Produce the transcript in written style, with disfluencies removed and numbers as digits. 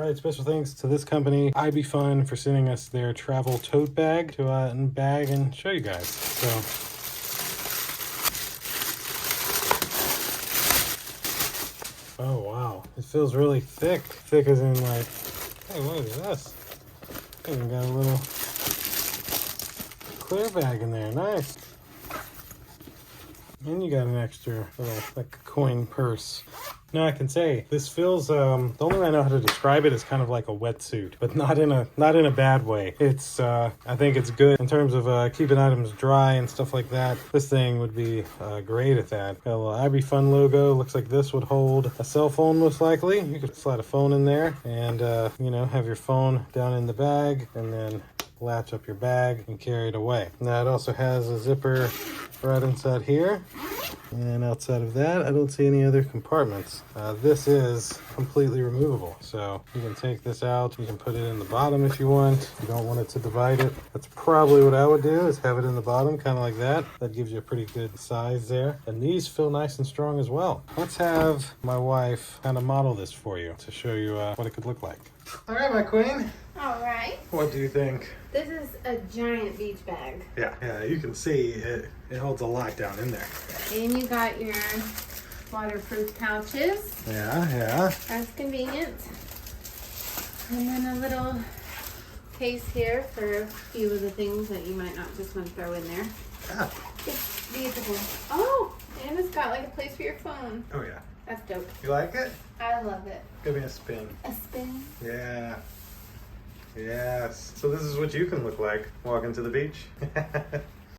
right, special thanks to this company, IBFUN, for sending us their travel tote bag to bag and show you guys. So, oh wow, it feels really thick. Thick as in like, hey, what is this? Even got a little clear bag in there, nice. And you got an extra little, like a coin purse. Now I can say this feels. The only way I know how to describe it is kind of like a wetsuit, but not in a bad way. It's I think it's good in terms of keeping items dry and stuff like that. This thing would be great at that. Got a little IBFUN logo. Looks like this would hold a cell phone most likely. You could slide a phone in there and you know, have your phone down in the bag and then latch up your bag and carry it away. Now it also has a zipper right inside here, and outside of that I don't see any other compartments. This is completely removable, so you can take this out, you can put it in the bottom if you want. If you don't want it to divide it, that's probably what I would do, is have it in the bottom kind of like that. That gives you a pretty good size there, and these feel nice and strong as well. Let's have my wife kind of model this for you to show you what it could look like. All right, my queen. All right. What do you think? This is a giant beach bag. Yeah, you can see it holds a lot down in there. And you got your waterproof pouches. Yeah. That's convenient. And then a little case here for a few of the things that you might not just want to throw in there. Yeah. It's beautiful. Oh, and it's got like a place for your phone. Oh yeah. That's dope. You like it? I love it. Give me a spin. A spin? Yeah. Yes. So this is what you can look like walking to the beach.